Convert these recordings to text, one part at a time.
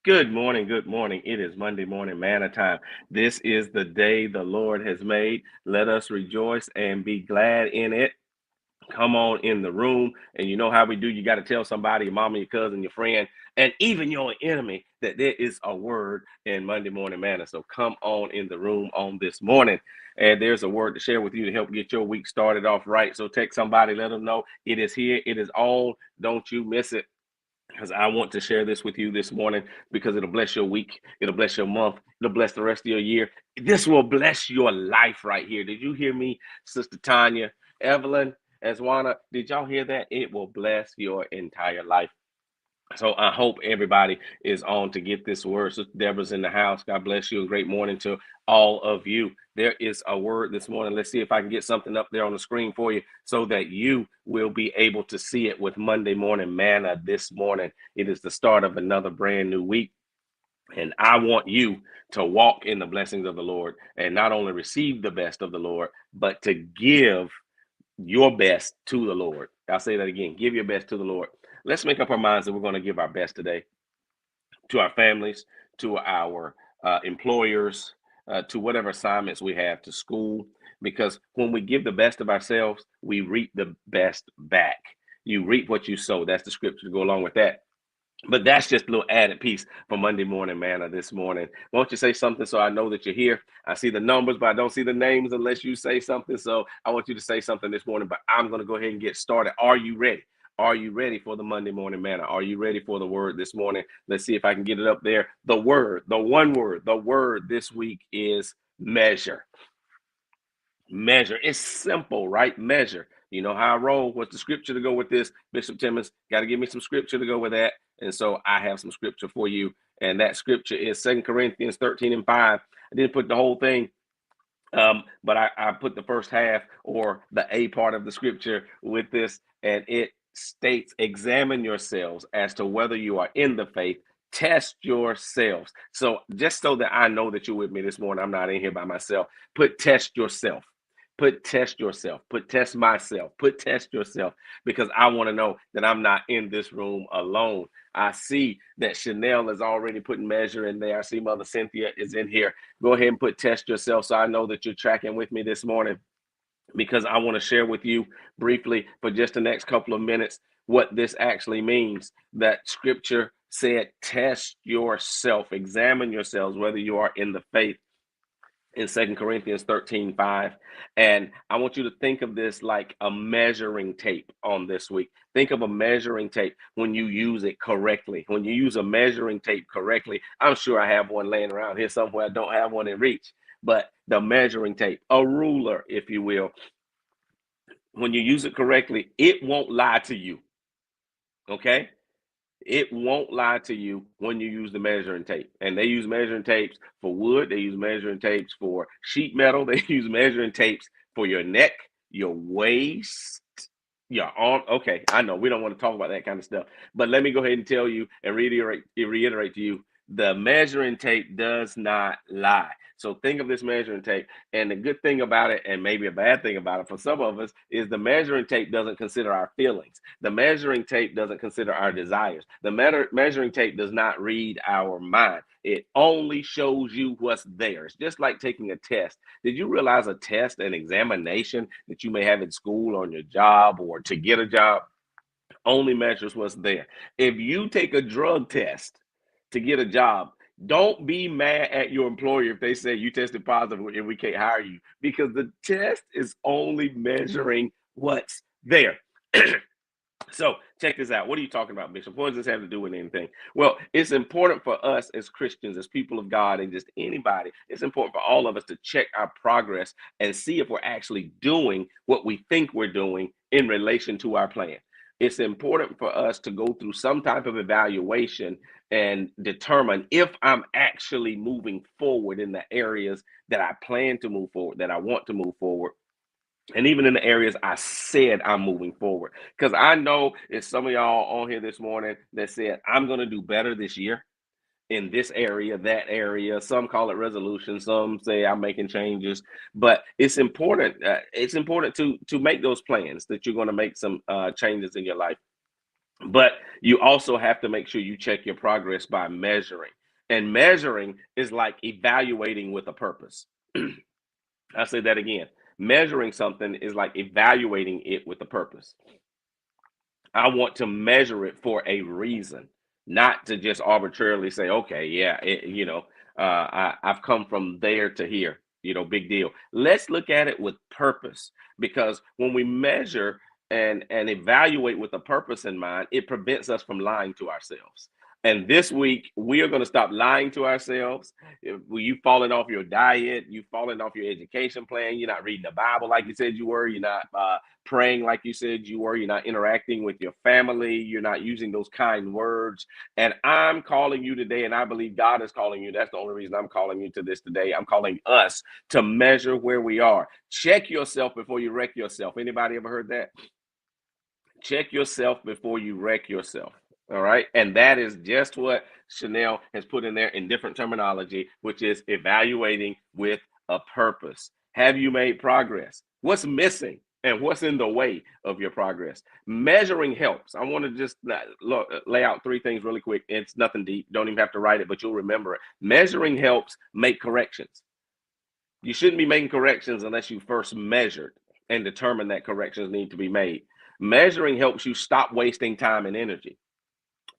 Good morning. Good morning. It is Monday morning manna time. This is the day the Lord has made. Let us rejoice and be glad in it. Come on in the room. And you know how we do. You got to tell somebody, your mama, your cousin, your friend, and even your enemy that there is a word in Monday morning manna. So come on in the room on this morning. And there's a word to share with you to help get your week started off right. So text somebody, let them know it is here. It is on. Don't you miss it, because I want to share this with you this morning because it'll bless your week, it'll bless your month, it'll bless the rest of your year. This will bless your life right here. Did you hear me, Sister Tanya, Evelyn, Aswana? Did y'all hear that? It will bless your entire life. So I hope everybody is on to get this word. Sister Deborah's in the house. God bless you and great morning to all of you. There is a word this morning. Let's see if I can get something up there on the screen for you so that you will be able to see it with Monday morning manna this morning. It is the start of another brand new week. And I want you to walk in the blessings of the Lord and not only receive the best of the Lord, but to give your best to the Lord. I'll say that again. Give your best to the Lord. Let's make up our minds that we're going to give our best today to our families, to our employers, to whatever assignments we have, to school, because when we give the best of ourselves, we reap the best back. You reap what you sow. That's the scripture to go along with that. But that's just a little added piece for Monday morning manna this morning. Won't you say something so I know that you're here? I see the numbers, but I don't see the names unless you say something. So I want you to say something this morning, but I'm going to go ahead and get started. Are you ready? Are you ready for the Monday morning manna? Are you ready for the word this morning? Let's see if I can get it up there. The word, the one word, the word this week is measure. Measure. It's simple, right? Measure. You know how I roll. What's the scripture to go with this? Bishop Timmons got to give me some scripture to go with that. And so I have some scripture for you. And that scripture is 2 Corinthians 13:5. I didn't put the whole thing, but I put the first half or the A part of the scripture with this. And it states, examine yourselves as to whether you are in the faith. Test yourselves. So just so that I know that you're with me this morning, I'm not in here by myself. Put test yourself. Put test yourself. Put test myself. Put test yourself, because I want to know that I'm not in this room alone. I see that Chanel is already putting measure in there. I see Mother Cynthia is in here. Go ahead and put test yourself so I know that you're tracking with me this morning, because I want to share with you briefly for just the next couple of minutes what this actually means. That scripture said, test yourself, examine yourselves whether you are in the faith, in 2 Corinthians 13:5. And I want you to think of this like a measuring tape on this week. Think of a measuring tape when you use it correctly. When you use a measuring tape correctly, I'm sure I have one laying around here somewhere. I don't have one in reach, but the measuring tape, a ruler, if you will, when you use it correctly, it won't lie to you. Okay? It won't lie to you when you use the measuring tape. And they use measuring tapes for wood. They use measuring tapes for sheet metal. They use measuring tapes for your neck, your waist, your arm. Okay, I know we don't want to talk about that kind of stuff, but let me go ahead and tell you and reiterate to you, the measuring tape does not lie. So think of this measuring tape. And the good thing about it, and maybe a bad thing about it for some of us, is the measuring tape doesn't consider our feelings. The measuring tape doesn't consider our desires. The measuring tape does not read our mind. It only shows you what's there. It's just like taking a test. Did you realize a test, an examination that you may have in school or on your job or to get a job, only measures what's there? If you take a drug test to get a job, don't be mad at your employer if they say you tested positive and we can't hire you, because the test is only measuring what's there. So check this out. What are you talking about, Bishop? What does this have to do with anything? Well, it's important for us as Christians, as people of God, and just anybody. It's important for all of us to check our progress and see if we're actually doing what we think we're doing in relation to our plan. It's important for us to go through some type of evaluation and determine if I'm actually moving forward in the areas that I plan to move forward, that I want to move forward, and even in the areas I said I'm moving forward. Because I know it's some of y'all on here this morning that said, I'm going to do better this year in this area, that area. Some call it resolution. Some say I'm making changes. But it's important. It's important to make those plans that you're going to make some changes in your life. But you also have to make sure you check your progress by measuring. And measuring is like evaluating with a purpose. I'll say that again. Measuring something is like evaluating it with a purpose. I want to measure it for a reason, not to just arbitrarily say, okay, yeah, I've come from there to here, big deal. Let's look at it with purpose, because when we measure and evaluate with a purpose in mind, it prevents us from lying to ourselves. And this week, we are going to stop lying to ourselves. If you've fallen off your diet, you've fallen off your education plan, you're not reading the Bible like you said you were, you're not praying like you said you were, you're not interacting with your family, you're not using those kind words. And I'm calling you today, and I believe God is calling you. That's the only reason I'm calling you to this today. I'm calling us to measure where we are. Check yourself before you wreck yourself. Anybody ever heard that? Check yourself before you wreck yourself. All right. And that is just what Chanel has put in there in different terminology, which is evaluating with a purpose. Have you made progress? What's missing and what's in the way of your progress? Measuring helps. I want to just lay out three things really quick. It's nothing deep. Don't even have to write it, but you'll remember it. Measuring helps make corrections. You shouldn't be making corrections unless you first measured and determined that corrections need to be made. Measuring helps you stop wasting time and energy.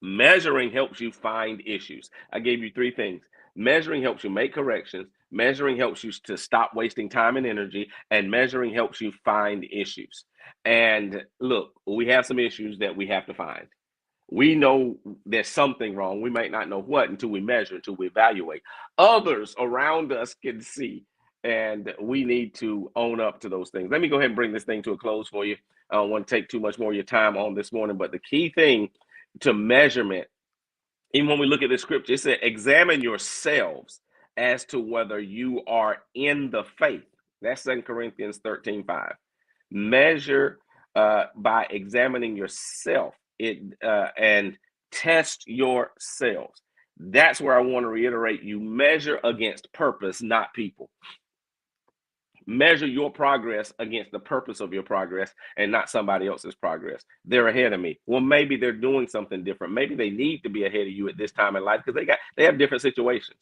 Measuring helps you find issues. I gave you three things. Measuring helps you make corrections. Measuring helps you to stop wasting time and energy. And measuring helps you find issues. And look, we have some issues that we have to find. We know there's something wrong. We might not know what until we measure, until we evaluate. Others around us can see, and we need to own up to those things. Let me go ahead and bring this thing to a close for you. I don't want to take too much more of your time on this morning, but the key thing to measurement, even when we look at the scripture, it said, examine yourselves as to whether you are in the faith. That's 2 Corinthians 13:5. Measure by examining yourself and test yourselves. That's where I want to reiterate, you measure against purpose, not people. Measure your progress against the purpose of your progress and not somebody else's progress. They're ahead of me. Well, maybe they're doing something different. Maybe they need to be ahead of you at this time in life because they have different situations.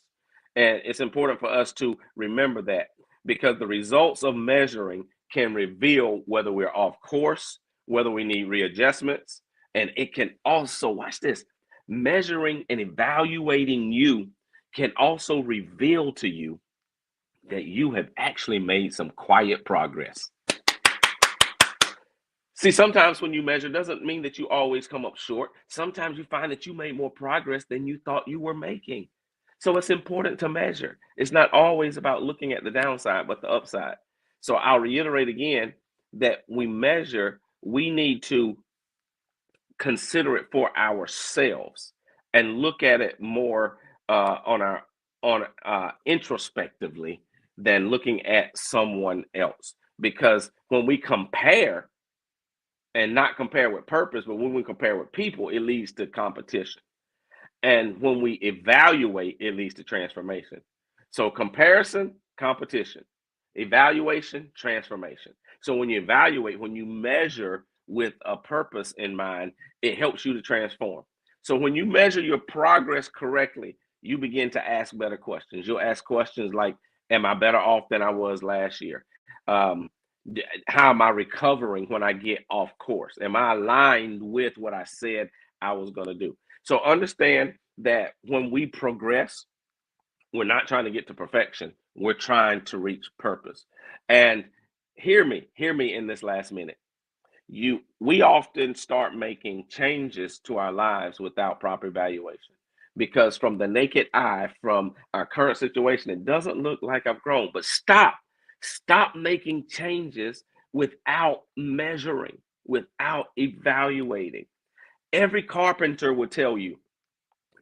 And it's important for us to remember that, because the results of measuring can reveal whether we're off course, whether we need readjustments. And it can also, watch this, measuring and evaluating you can also reveal to you that you have actually made some quiet progress. See, sometimes when you measure doesn't mean that you always come up short. Sometimes you find that you made more progress than you thought you were making. So it's important to measure. It's not always about looking at the downside, but the upside. So I'll reiterate again that we need to consider it for ourselves and look at it more on introspectively than looking at someone else. Because when we compare, and not compare with purpose, but when we compare with people, it leads to competition. And when we evaluate, it leads to transformation. So comparison, competition, evaluation, transformation. So when you evaluate, when you measure with a purpose in mind, it helps you to transform. So when you measure your progress correctly, you begin to ask better questions. You'll ask questions like, am I better off than I was last year? How am I recovering when I get off course? Am I aligned with what I said I was going to do? So understand that when we progress, we're not trying to get to perfection. We're trying to reach purpose. And hear me in this last minute. We often start making changes to our lives without proper evaluation, because from the naked eye, from our current situation, it doesn't look like I've grown. But stop making changes without measuring, without evaluating. Every carpenter will tell you,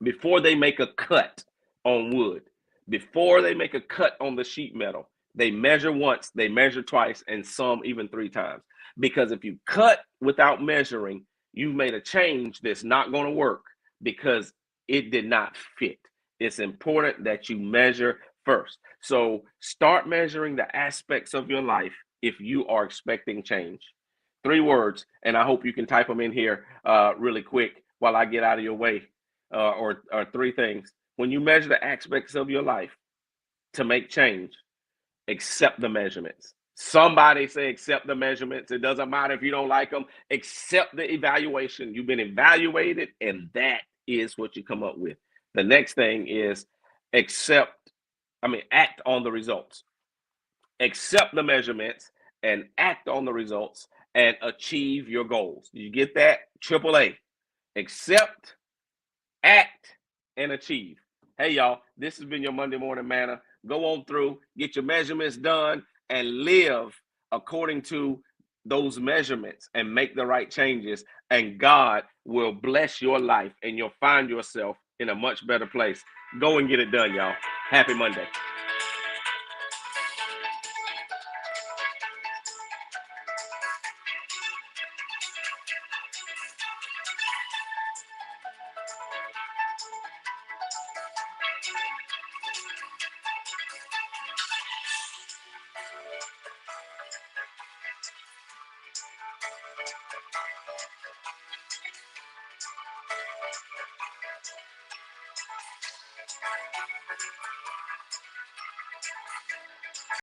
before they make a cut on wood, before they make a cut on the sheet metal, they measure once, they measure twice, and some even three times. Because if you cut without measuring, you've made a change that's not going to work because it did not fit. It's important that you measure first. So start measuring the aspects of your life if you are expecting change. Three words, and I hope you can type them in here really quick while I get out of your way, or three things. When you measure the aspects of your life to make change, accept the measurements. Somebody say accept the measurements. It doesn't matter if you don't like them. Accept the evaluation. You've been evaluated, and that is what you come up with. The next thing is act on the results. Accept the measurements and act on the results and achieve your goals. You get that? Triple A. Accept, act, and achieve. Hey, y'all, this has been your Monday Morning Manna. Go on through, get your measurements done, and live according to those measurements and make the right changes. And God will bless your life and you'll find yourself in a much better place. Go and get it done, y'all. Happy Monday.